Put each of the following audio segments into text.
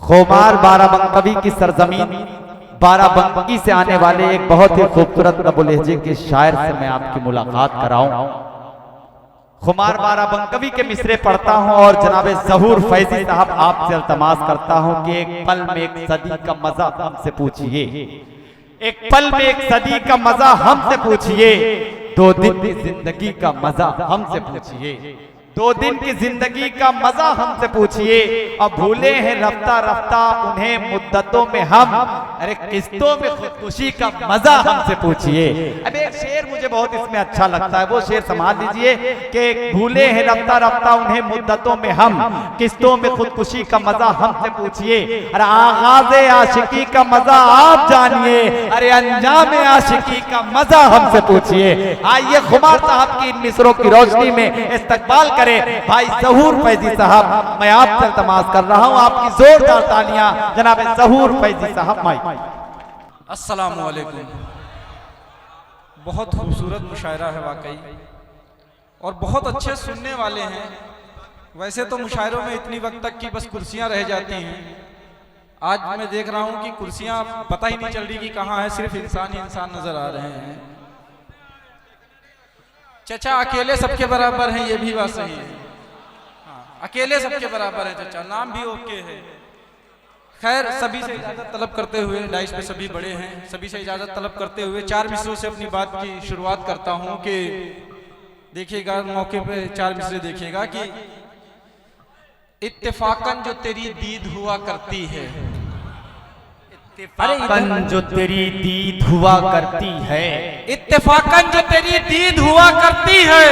खोमार बाराबंकी की सरजमीन बाराबंकी से आने वाले एक बहुत ही खूबसूरत नबो लहजे के शायर से मैं आपकी मुलाकात कराऊं। खुमार बाराबंकी के मिसरे पढ़ता हूं और जनाबे ज़हूर फैजी साहब आपसे इल्तमास करता हूं कि एक पल में एक सदी का मजा हमसे पूछिए, एक पल में एक सदी का मजा हमसे पूछिए, 2 दिन की जिंदगी का मजा हमसे पूछिए, 2 दिन की जिंदगी का मजा हमसे पूछिए। अब भूले हैं रफ्ता रफ्ता उन्हें मुद्दतों में हम, अरे किस्तों में खुदकुशी का मजा हमसे पूछिए। अब एक शेर मुझे बहुत इसमें अच्छा लगता है, वो शेर संभाल लीजिए कि भूले हैं रफ्ता रफ्ता उन्हें मुद्दतों में हम, किस्तों में खुदकुशी का मजा हमसे पूछिए। अरे आगाज़े आशिकी का मजा आप जानिए, अरे अंजाम आशिकी का मजा हमसे पूछिए। आइए खुमार साहब की इन मिसरों की रोशनी में इस्तकबाल करें भाई ज़हूर फैजी साहब। मैं आपसे इल्तमास कर रहा हूं, आपकी जोरदार तालियां जनाब ज़हूर फैजी साहब। अस्सलामु अलैकुम। बहुत खूबसूरत मुशायरा है वाकई, और बहुत अच्छे सुनने वाले हैं। वैसे तो मुशायरों में इतनी वक्त तक की बस कुर्सियां रह जाती हैं, आज मैं देख रहा हूं कि कुर्सियां पता ही नहीं चल रही कि कहां है, सिर्फ इंसान ही इंसान नजर आ रहे हैं। चचा अकेले सबके बराबर हैं, ये भी बात सही है। हाँ, अकेले सबके बराबर है चचा, नाम भी ओके है। खैर, सभी से इजाजत तलब करते हुए, डाइस पे सभी बड़े हैं, सभी से इजाजत तलब करते हुए 4 मिसरों से अपनी बात की शुरुआत करता हूं कि देखिएगा मौके पे 4 मिसरे देखिएगा कि इत्तेफाकन जो तेरी दीद हुआ करती है, इत्तेफाकन जो तेरी दीद हुआ करती है, इत्तेफाकन जो तेरी दीद हुआ करती है,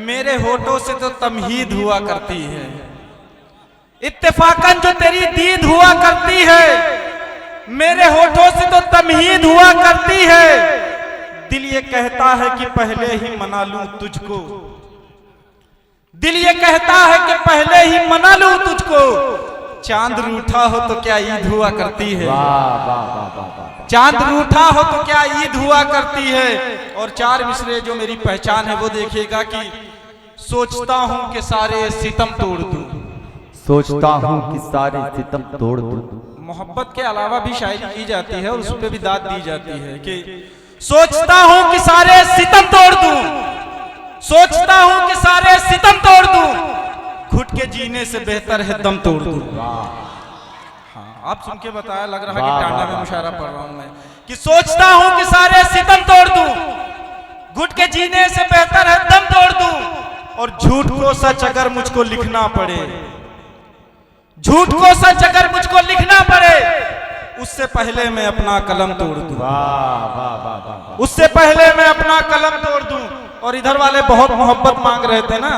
मेरे होठों से तो तमहीद हुआ करती है। इत्तेफाकन जो तेरी दीद हुआ करती है, मेरे होठों से तो तमहीद हुआ करती है। दिल ये कहता है कि पहले ही मना लूं तुझको, दिल ये कहता है कि पहले ही मना लूं तुझको। चांद रूठा हो तो क्या ईद हुआ करती है, चांद रूठा हो तो क्या ईद हुआ करती है। और 4 मिसरे जो मेरी पहचान है वो देखिएगा कि सोचता हूं कि सारे सितम तोड़ दूं, सोचता हूं कि सारे सितम तोड़ दूं। मोहब्बत के अलावा भी शायरी की जाती है और उस पर भी दाद दी जाती है कि सोचता हूं कि सारे सितम तोड़ दूं, सोचता हूं कि सारे सितम तोड़ दूं, घुट के जीने से बेहतर है दम तोड़ दूं। हाँ, आप सुन के बताया लग रहा कि टांडा में मुशायरा पढ़ रहा हूं मैं, कि सोचता हूं कि सारे सितम तोड़ दूं, घुट के जीने से बेहतर है दम तोड़ दूं। और झूठ को सच अगर मुझको लिखना पड़े, झूठ को सच अगर मुझको लिखना पड़े, उससे पहले मैं अपना कलम तोड़ दूं, उससे पहले मैं अपना कलम तोड़ दूं। और इधर वाले बहुत मोहब्बत मांग रहे थे ना,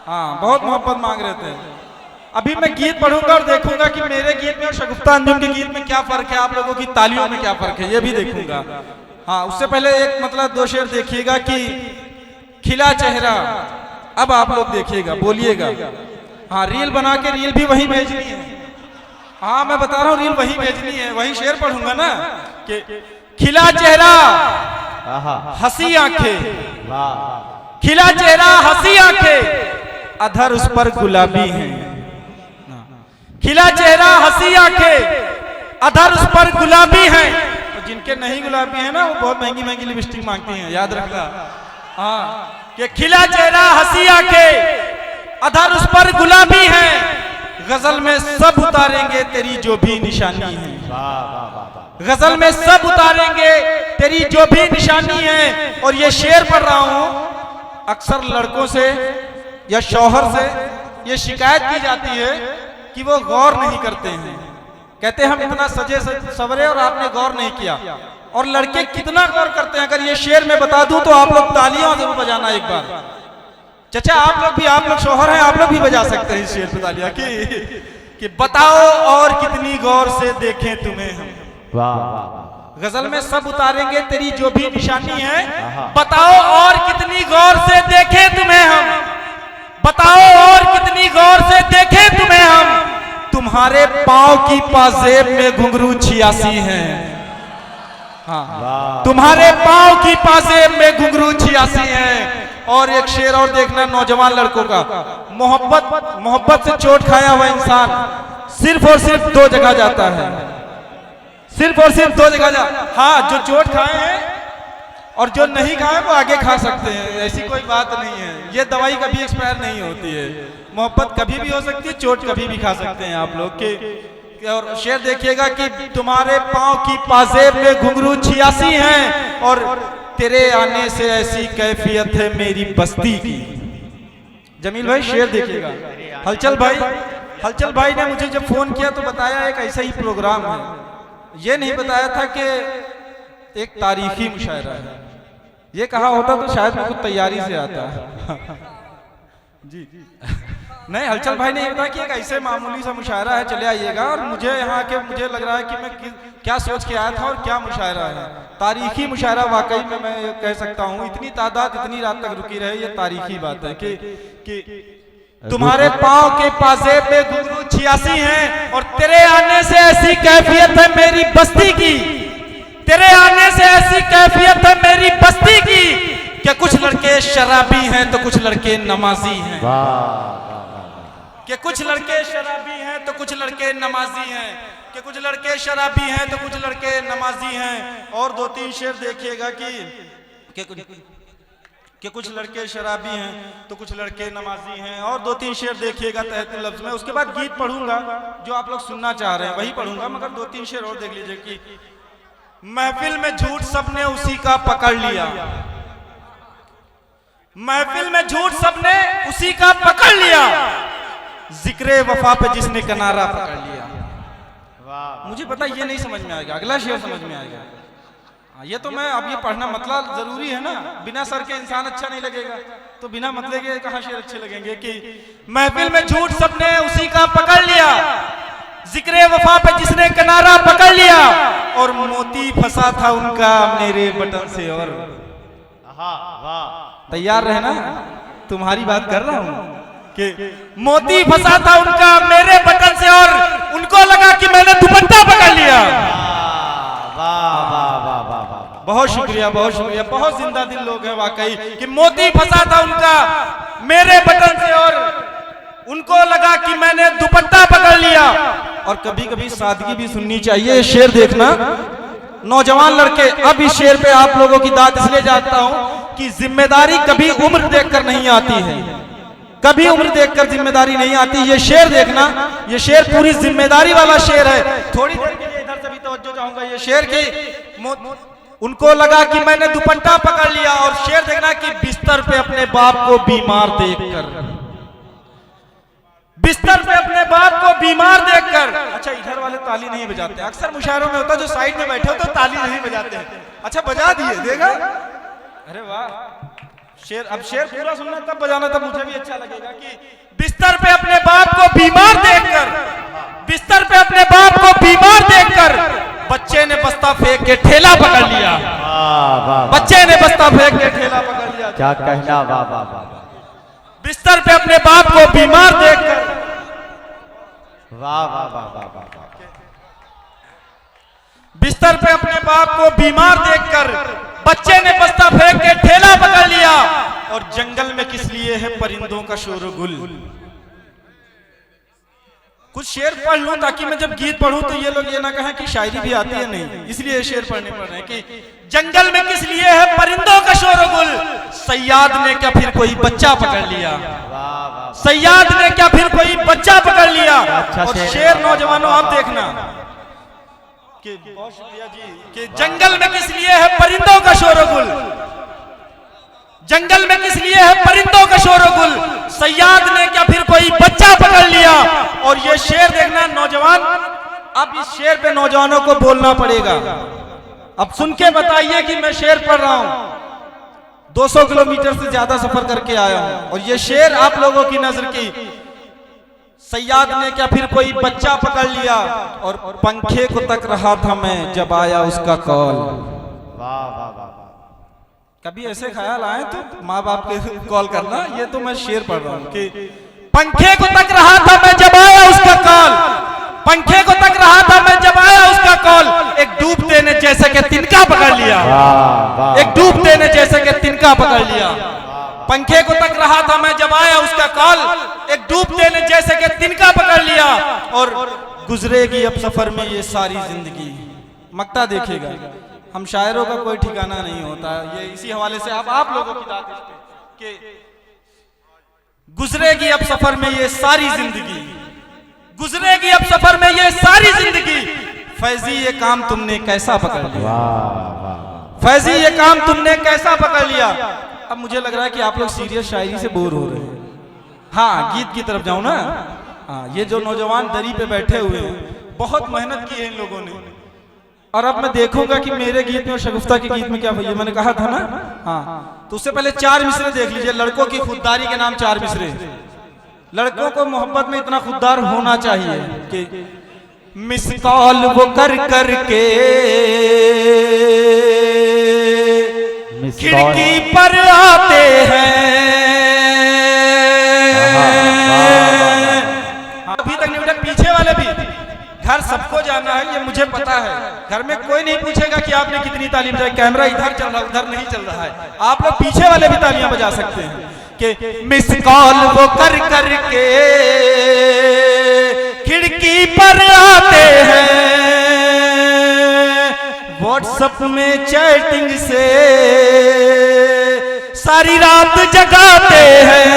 हाँ बहुत मोहब्बत मांग रहे थे। अभी मैं गीत पढ़ूंगा और देखूंगा कि मेरे गीत में और शगुफ्ता अंजुम के गीत में क्या फर्क है, आप लोगों की तालियों में क्या फर्क है, ये भी देखूंगा। हाँ, उससे पहले एक मतलब 2 शेर देखिएगा कि खिला चेहरा। अब आप लोग देखिएगा, बोलिएगा। हाँ, रील बना के रील भी वही भेजनी है। हाँ, मैं बता रहा हूँ रील वही भेजनी है, वही शेर पढ़ूंगा ना कि खिला चेहरा हंसी आंखें, खिला चेहरा हंसी आंखें, अधर उस पर गुलाबी है। खिला चेहरा हंसी आंखें, अधर उस पर गुलाबी है। और जिनके नहीं गुलाबी है ना, वो बहुत महंगी महंगी लिपस्टिक मांगती हैं, याद रखना। हाँ, कि खिला चेहरा हंसी आंखें, अधर उस पर गुलाबी है, गजल में सब उतारेंगे तेरी जो भी निशानी है, गजल में सब उतारेंगे तेरी जो भी निशानी है। और ये शेर पढ़ रहा हूं, अक्सर लड़कों से या शौहर से ये शिकायत की जाती है कि वो गौर नहीं करते हैं, कहते हैं हम इतना सजे सवरे और आपने गौर नहीं किया। और लड़के कितना गौर करते हैं, अगर ये शेर में बता दूं तो आप लोग तालियां जरूर बजाना एक बार। चचा आप लोग भी, आप लोग शौहर हैं, आप लोग भी बजा सकते हैं इस शेर पे तालियां कि बताओ और कितनी गौर से देखें तुम्हें हम, गजल में सब उतारेंगे तेरी जो भी निशानी है, बताओ और कितनी गौर से देखें तुम्हें हम, बताओ और कितनी गौर से देखें तुम्हें हम। तुम्हारे पांव की पाजेब में घुंघरू 86 हैं, हाँ, तुम्हारे पांव की पाजेब में घुंघरू 86 हैं। और एक शेर और देखना नौजवान लड़कों का, मोहब्बत से चोट खाया हुआ इंसान सिर्फ और सिर्फ 2 जगह जाता है, सिर्फ और सिर्फ 2 जगह हाँ, जो चोट खाए हैं और जो नहीं खाए वो आगे खा सकते हैं, ऐसी कोई बात नहीं है। ये दवाई कभी एक्सपायर नहीं होती है, मोहब्बत कभी भी हो सकती है, चोट कभी भी खा सकते हैं आप लोग के। और शेर देखिएगा कि तुम्हारे पांव की पाजेब में घुंघरू 86 हैं और तेरे आने से ऐसी कैफियत है मेरी बस्ती की। जमील भाई शेर देखिएगा। हलचल भाई ने मुझे जब फोन किया तो बताया एक ऐसा ही प्रोग्राम है, ये नहीं बताया था कि एक तारीखी मुशायरा है। ये कहा होता तो शायद मैं कुछ तैयारी से आता जी नहीं, हलचल भाई ने ये बताया कि एक ऐसे मामूली सा मुशायरा है, चले आइएगा। और मुझे यहाँ के मुझे लग रहा है कि मैं क्या सोच के आया था और क्या मुशायरा है। तारीखी मुशायरा वाकई में मैं कह सकता हूँ, इतनी तादाद इतनी रात तक रुकी रहे, ये तारीखी बात है कि तुम्हारे पांव के पाजेब में घुंघरू 86 हैं और तेरे आने से ऐसी कैफियत है मेरी बस्ती की, तेरे आने से ऐसी कैफियत है मेरी बस्ती की कि कुछ लड़के शराबी हैं तो कुछ लड़के नमाजी हैं, कि कुछ लड़के शराबी हैं तो कुछ लड़के नमाजी हैं, कि कुछ लड़के शराबी हैं तो कुछ लड़के नमाजी हैं। और 2-3 शेर देखिएगा कि कुछ लड़के शराबी हैं तो कुछ लड़के नमाजी हैं। और 2-3 शेर देखिएगा तहत लफ्ज में। उसके बाद गीत पढ़ूंगा जो आप लोग सुनना चाह रहे हैं वही पढ़ूंगा, मगर 2-3 शेर और देख लीजिए कि महफिल में झूठ सबने उसी का पकड़ लिया, महफिल में झूठ सबने उसी का पकड़ लिया, जिक्रे वफा पे जिसने किनारा पकड़ लिया। मुझे पता ये नहीं समझ में आएगा, अगला शेर समझ में आएगा। ये तो मैं अब ये पढ़ना मतलब जरूरी है ना, बिना सर के इंसान अच्छा नहीं लगेगा, तो बिना मतलब के कहाँ शेर अच्छे लगेंगे कि महफिल में झूठ सबने उसी का पकड़ लिया, जिक्रे वफा पे जिसने किनारा पकड़ लिया, और मोती फंसा था उनका मेरे बटन से। और तैयार रहना, तुम्हारी बात कर रहा हूं कि मोती फंसा था उनका मेरे बटन से और उनको लगा कि मैंने दुपट्टा पकड़ लिया। बहुत शुक्रिया, बहुत शुक्रिया, बहुत जिंदा दिल लोग हैं वाकई कि मोती फंसा था उनका मेरे बटन से और उनको लगा कि मैंने दुपट्टा पकड़ लिया। और कभी कभी सादगी भी सुननी चाहिए। शेर देखना नौजवान लड़के, अब इस शेर पे आप लोगों की दाद इसलिए जाता हूं कि जिम्मेदारी कभी उम्र देखकर नहीं आती है, कभी उम्र देखकर जिम्मेदारी नहीं आती। ये शेर देखना, ये शेर पूरी जिम्मेदारी वाला शेर है। थोड़ी देर के लिए इधर से भी तवज्जो चाहूंगा। ये शेर की उनको लगा कि मैंने दुपट्टा पकड़ लिया। और शेर देखना कि बिस्तर पे अपने बाप को बीमार देखकर, बिस्तर पे अपने बाप को बीमार देखकर। अच्छा, इधर वाले ताली नहीं बजाते, अक्सर मुशायरों में होता जो साइड में बैठे हो तो ताली नहीं बजाते हैं। अच्छा बजा दिए, देगा, अरे वाह। शेर, अब शेर पूरा सुनना तब बजाना, तब मुझे भी अच्छा लगेगा कि बिस्तर पे अपने बाप को बीमार देखकर, बिस्तर पे अपने बाप को बीमार देखकर बच्चे ने बस्ता फेंक के ठेला पकड़ लिया। बच्चे ने बस्ता फेंक के ठेला पकड़ लिया। क्या कहना, वाह वाह वाह। बिस्तर पे अपने बाप को बीमार देखकर, वाह वाह वाह वाह वाह। बिस्तर पे अपने बाप को बीमार देखकर बच्चे ने बस्ता फेंक के ठेला पकड़ लिया। और जंगल में किस लिए है परिंदों का शोरगुल। कुछ शेर पढ़ लूं ताकि मैं जब गीत पढ़ूं तो ये लोग ये ना कहें कि शायरी भी आती है, नहीं, इसलिए शेर पढ़ने पड़ रहे हैं कि जंगल में किस लिए है परिंदों का शोरगुल, सयाद ने क्या फिर कोई बच्चा पकड़ लिया, सयाद ने क्या फिर कोई बच्चा पकड़ लिया। और शेर नौजवानों आप देखना कि बहुत शुक्रिया जी, कि जंगल में किस लिए है परिंदों का शोरगुल, जंगल में किस लिए है परिंदों का शोरगुल, सयाद ने क्या फिर कोई बच्चा पकड़ लिया। और ये शेर देखना नौजवान, अब इस शेर पे नौजवानों को बोलना पड़ेगा। अब सुन के बताइए कि मैं शेर पढ़ रहा हूं, 200 किलोमीटर से ज्यादा सफर करके आया हूं और ये शेर आप लोगों की नजर की। सयाद ने क्या फिर कोई बच्चा पकड़ लिया और पंखे को तक रहा था मैं जब आया उसका कॉल। वाह वाह वाह। कभी ऐसे ख्याल आए तो माँ बाप के कॉल करना। ये तो मैं शेर पढ़ रहा हूँ कि पंखे को तक रहा था मैं जब आया उसका कॉल, पंखे को तक रहा था मैं जब आया उसका कॉल, एक डूबते ने जैसे कि तिनका पकड़ लिया, एक डूबते ने जैसे कि तिनका पकड़ लिया। पंखे को तक रहा था मैं, जब आया उसका कॉल, एक डूबते ने जैसे कि तिनका पकड़ लिया, और गुजरेगी अब सफर में ये सारी जिंदगी। मक्ता देखिएगा, हम शायरों का कोई ठिकाना नहीं होता। ये इसी हवाले से आप लोगों की दाद इस पे कि गुजरेगी अब सफर में ये सारी जिंदगी, गुजरेगी अब सफर में ये सारी जिंदगी। फैजी ये काम तुमने कैसा पकड़ लिया, फैजी ये काम तुमने कैसा पकड़ लिया। अब मुझे लग रहा है कि आप लोग सीरियस शायरी से बोर हो रहे हैं। हाँ, गीत की तरफ जाऊं ना। हाँ, ये जो नौजवान दरी पे बैठे हुए हैं, बहुत मेहनत की है इन लोगों ने, और अब मैं देखूंगा कि मेरे गीत में और शगुफ्ता के गीत में क्या भैया, मैंने कहा था ना। हाँ, तो उससे पहले 4 मिसरे देख लीजिए। लड़कों की खुददारी के नाम 4 मिसरे। लड़कों को मोहब्बत में इतना खुददार होना चाहिए कि मिस कॉल वो कर कर के खिड़की पर आते हैं। अभी तक नहीं उठा, पीछे वाले भी। घर सबको जाना है, ये मुझे पता है। घर में कोई नहीं पूछेगा कि आपने कितनी ताली बजाई, कैमरा इधर चल रहा है उधर नहीं चल रहा है। आप लोग पीछे वाले भी तालियां बजा सकते हैं कि मिस कॉल वो कर कर के खिड़की पर आते हैं, व्हाट्सएप में चैटिंग से सारी रात जगाते हैं।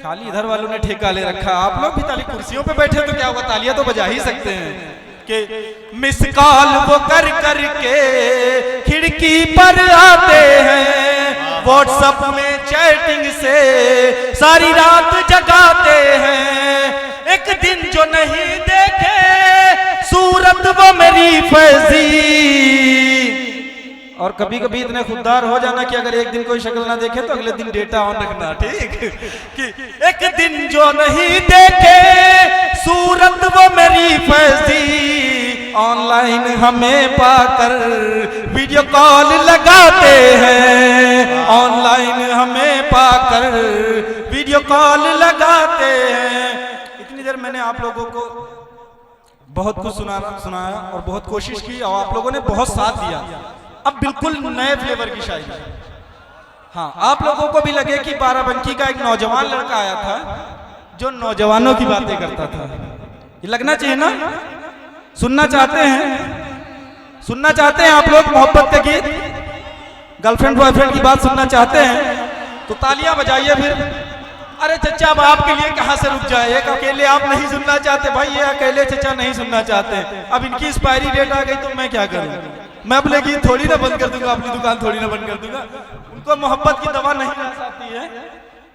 खाली इधर वालों ने ठेका ले रखा, आप लोग भी ताली, कुर्सियों पे बैठे तो क्या होगा, तालियां तो बजा ही सकते हैं कि मिस कॉल वो कर कर के खिड़की पर आते हैं, व्हाट्सएप में चैटिंग से सारी रात जगाते हैं। एक दिन जो नहीं देखे सूरत वो मेरी फैजी, और कभी कभी इतने खुददार हो जाना कि अगर एक दिन कोई शक्ल ना देखे तो अगले दिन डेटा ऑन रखना, ठीक। कि एक दिन जो नहीं देखे सूरत वो मेरी फैजी, ऑनलाइन हमें पाकर वीडियो कॉल लगाते हैं, ऑनलाइन हमें पाकर वीडियो कॉल लगाते हैं। इतनी देर मैंने आप लोगों को बहुत कुछ सुनाया और बहुत कोशिश की, और आप लोगों ने बहुत साथ दिया। अब बिल्कुल नए फ्लेवर की शायरी। हाँ, आप लोगों को भी लगे कि बाराबंकी का एक नौजवान लड़का आया था जो नौजवानों की बातें करता था। ये लगना चाहिए ना। सुनना चाहते हैं, सुनना चाहते हैं आप लोग मोहब्बत के गीत, गर्लफ्रेंड बॉयफ्रेंड की बात सुनना चाहते हैं तो तालियां बजाइए फिर। अरे चचा, अब आपके लिए कहां से रुक जाए, एक अकेले आप नहीं सुनना चाहते भाई, ये अकेले चचा नहीं सुनना चाहते। अब इनकी एक्सपायरी डेट आ गई तो मैं क्या करूं, मैं अपने गीत थोड़ी ना बंद कर दूंगा, अपनी दुकान थोड़ी ना बंद कर दूंगा। उनको मोहब्बत की दवा नहीं रास आती है,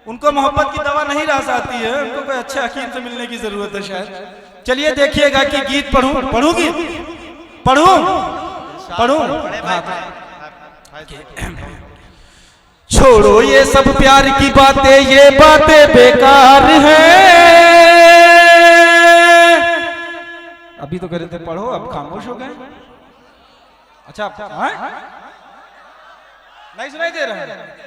उनको मोहब्बत की दवा नहीं रास आती है, उनको कोई अच्छे हकीम से मिलने की जरूरत है शायद। चलिए देखिएगा कि गीत पढ़ूंगी, पढ़ूं। छोड़ो ये सब प्यार की बातें, ये बातें बेकार हैं। अभी तो कह रहे थे पढ़ो, अब खामोश हो गए। अच्छा, नहीं सुनाई दे रहा है।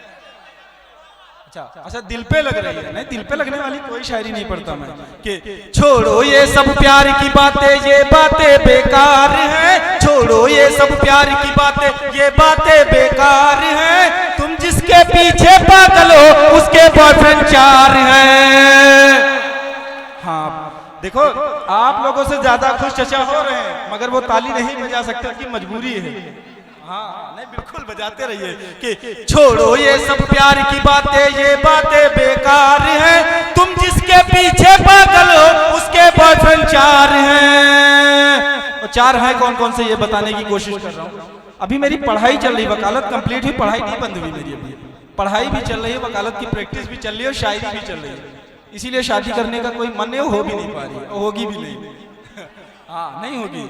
अच्छा, दिल पे लग रही है। नहीं, दिल पे लगने वाली कोई शायरी नहीं पढ़ता मैं। कि छोड़ो ये सब प्यार की बातें, ये बातें बेकार हैं। छोड़ो ये सब प्यार की बातें, ये बातें बेकार हैं। तुम जिसके पीछे पागल हो उसके बॉयफ्रेंड 4 हैं। हाँ, देखो आप लोगों से ज्यादा खुश चचा हो रहे हैं, मगर वो ताली नहीं बजा सकते, उनकी मजबूरी है। हाँ, नहीं बिल्कुल बजाते रहिए कि छोड़ो ये सब प्यार की बातें, ये बातें बेकार हैं। तुम जिसके पीछे पागल हो उसके बॉयफ्रेंड 4 हैं। और 4 हैं कौन कौन से, ये बताने की कोशिश कर रहा हूँ। अभी मेरी पढ़ाई चल रही, वकालत कंप्लीट हुई, पढ़ाई नहीं बंद हुई मेरी। अभी पढ़ाई भी चल रही है, वकालत की प्रैक्टिस भी चल रही है और शायरी भी चल रही है। इसीलिए शादी करने का कोई मन नहीं, हो भी नहीं पा रही, होगी भी नहीं। हाँ, नहीं होगी।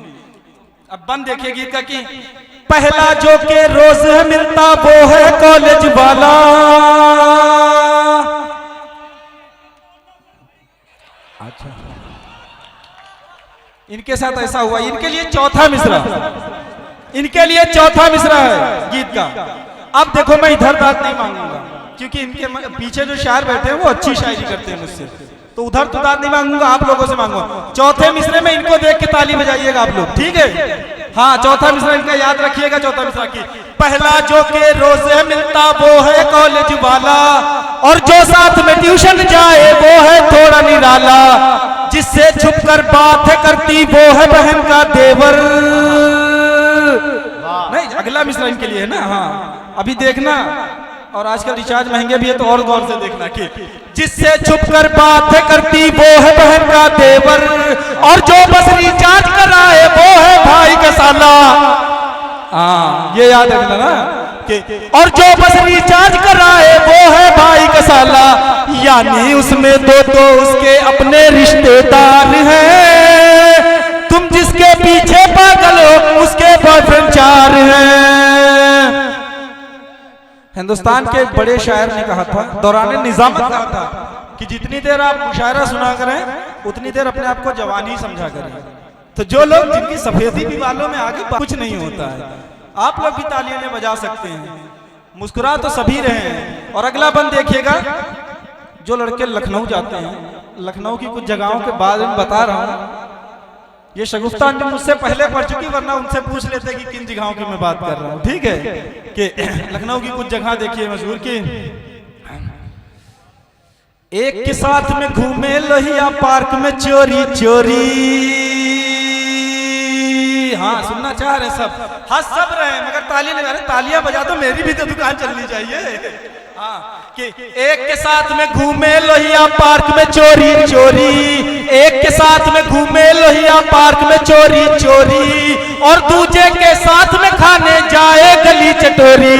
अब बंद देखिए गीत का कि पहला जो के रोज है मिलता वो है कॉलेज वाला। अच्छा, इनके साथ ऐसा हुआ। इनके लिए चौथा मिसरा, इनके लिए चौथा मिसरा है गीत का। अब देखो, मैं इधर दाद नहीं मांगूंगा क्योंकि इनके पीछे जो शायर बैठे हैं वो अच्छी शायरी करते हैं मुझसे, तो उधर तो दाद नहीं मांगूंगा, आप लोगों से मांगूंगा। चौथे मिसरे में इनको देख के ताली बजाइएगा आप लोग, ठीक है। हाँ, चौथा मिसरा इनका याद रखिएगा। चौथा मिसरा की पहला जो के रोजे मिलता वो है कॉलेज वाला, और जो साथ में ट्यूशन जाए वो है थोड़ा निराला, जिससे छुपकर बात है करती वो है बहन का देवर। नहीं, अगला मिसरा इनके लिए है ना। हाँ, अभी देखना, और आजकल रिचार्ज महंगे भी है तो और गौर से देखना कि जिससे छुपकर बात है करती वो है बहन का देवर, और जो बस रिचार्ज कराए वो है भाई का साला। हाँ, ये याद रखना ना कि और जो बस रिचार्ज कराए वो है भाई का साला, यानी उसमें दो तो उसके अपने रिश्तेदार हैं। तुम जिसके पीछे पागल हो उसके बॉयफ्रेंड 4 हैं। हिंदुस्तान के एक बड़े शायर ने कहा था, दौरान निजामत कहा था कि जितनी देर आप मुशायरा सुना करें उतनी देर अपने आप को जवान ही समझा करें। तो जो लोग जिनकी सफेदी भी बालों में आगे कुछ नहीं होता है, आप लोग भी तालियां नहीं बजा सकते हैं, मुस्कुरा तो सभी रहे हैं। और अगला बंद देखिएगा, जो लड़के लखनऊ जाते हैं, लखनऊ की कुछ जगहों के बारे में बता रहा हूँ। ये शगुफ्ता आंटी मुझसे पहले पढ़ चुकी, वरना उनसे पूछ लेते कि किन जगहों की मैं बात कर रहा हूँ। ठीक है कि लखनऊ की कुछ जगह देखिए मशहूर की। एक के साथ में घूमे लोहिया पार्क में चोरी चोरी। हाँ, सुनना चाह रहे सब, हंस सब रहे मगर ताली नहीं, अरे तालियां बजा तो मेरी भी तो दुकान चलनी चाहिए। हाँ, कि एक के साथ में घूमे लोहिया पार्क में चोरी चोरी, एक के साथ में घूमे लोहिया पार्क में चोरी चोरी, और दूजे के साथ में खाने जाए गली चटोरी,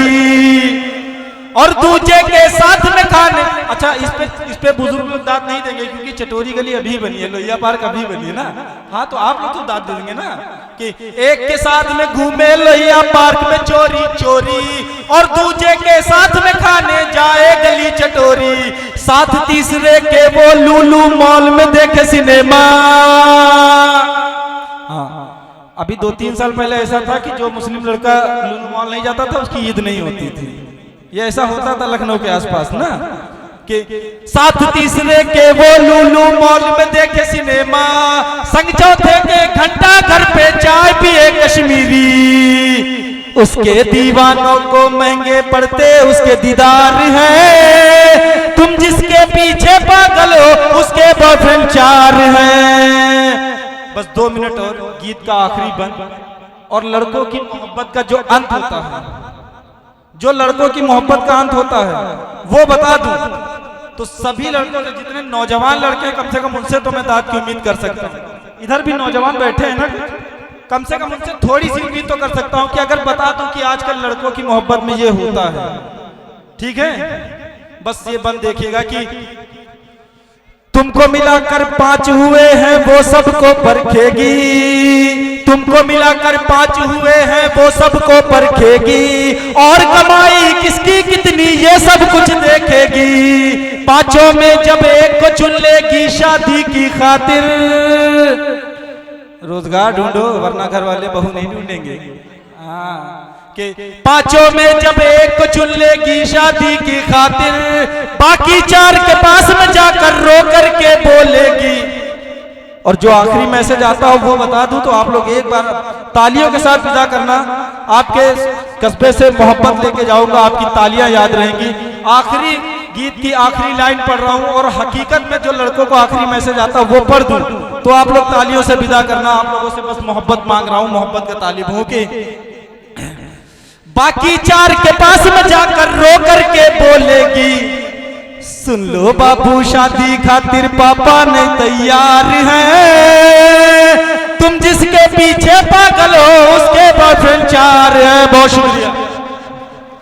और दूजे के साथ में खाने। अच्छा, इस पे बुजुर्ग लोग दाद नहीं देंगे क्योंकि चटोरी गली अभी बनी है, लोहिया पार्क अभी बनी है ना। हाँ, तो आप लोग तो दाद देंगे ना कि एक के साथ में घूमे लोहिया पार्क में चोरी चोरी, और दूजे के साथ में खाने जाए गली चटोरी, साथ तीसरे के वो लूलू मॉल में देखे सिनेमा। हाँ, अभी 2-3 साल पहले ऐसा था कि जो मुस्लिम लड़का लूलू मॉल नहीं जाता था उसकी ईद नहीं होती थी। ये ऐसा होता था लखनऊ के आसपास ना कि साथ तीसरे के वो लूलू मॉल में देखे सिनेमा, संग चौथे के घंटा घर पे चाय पिए कश्मीरी, उसके दीवानों को महंगे पड़ते उसके दीदार हैं। तुम जिसके पीछे पागल हो उसके बॉयफ्रेंड 4 हैं। बस 2 मिनट और गीत का आखिरी बंद। और लड़कों की मोहब्बत का जो अंत होता है, जो लड़कों की मोहब्बत का अंत होता है वो बता दूं तो सभी लड़कों से, जितने नौजवान लड़के हैं कम से कम उनसे तो मैं दाद की उम्मीद कर सकता हूँ। इधर भी नौजवान बैठे हैं ना, कम से कम उनसे थोड़ी सी उम्मीद तो कर सकता हूँ कि अगर बता दूं कि आजकल लड़कों की मोहब्बत में ये होता है। ठीक है, बस ये बंद देखिएगा कि तुमको मिलाकर 5 हुए हैं वो सबको परखेगी, तुमको मिलाकर 5 हुए हैं वो सबको परखेगी, और कमाई किसकी कितनी ये सब कुछ देखेगी। 5 में जब एक को चुन लेगी शादी की खातिर, रोजगार ढूंढो वरना घर वाले बहू नहीं ढूंढेंगे। हाँ, कि 5 में जब एक को चुन लेगी शादी की खातिर, बाकी 4 के पास में जाकर रो करके बोलेगी। और जो आखिरी मैसेज आता हो वो बता दूं तो आप लोग एक बार तालियों के साथ विदा करना। आपके कस्बे से मोहब्बत लेके जाऊंगा, आपकी तालियां याद रहेंगी। आखिरी गीत की आखिरी लाइन पढ़ रहा हूं, और हकीकत में जो लड़कों को आखिरी मैसेज आता वो पढ़ दूं तो आप लोग तालियों से विदा करना। आप लोगों से बस मोहब्बत मांग रहा हूं, मोहब्बत का तालिब हूं कि बाकी 4 के पास में जाकर रो करके बोलेगी, सुन लो बाबू शादी खातिर पापा नहीं तैयार हैं। तुम जिसके पीछे पागल हो उसके बॉयफ्रेंड 4 है। बहुत शुक्रिया।